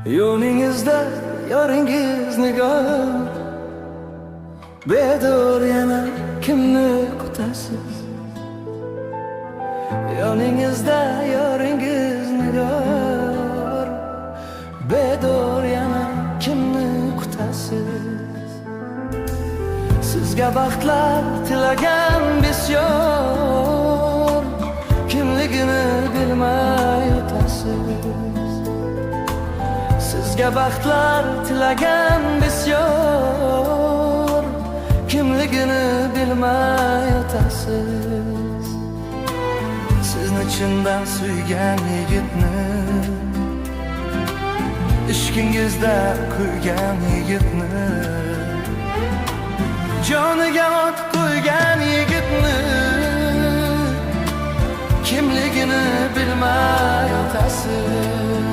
Yo'lingizda yoringizni ko'rib bedor yana kimni kutasiz? Yoningizda yoringizni ko'rib bedor yana kimni kutasiz? Sizga baxtlar tilagan bisyor, kimligini bilmay o'tasiz. Sizga baxtlar tilagan bisyor, kimligini bilmay o'tasiz. Sizni chindan suygan yigitni, ishqingizda kuygan yigitni, joniga ot qo'ygan yigitni, kimligini bilmay o'tasiz.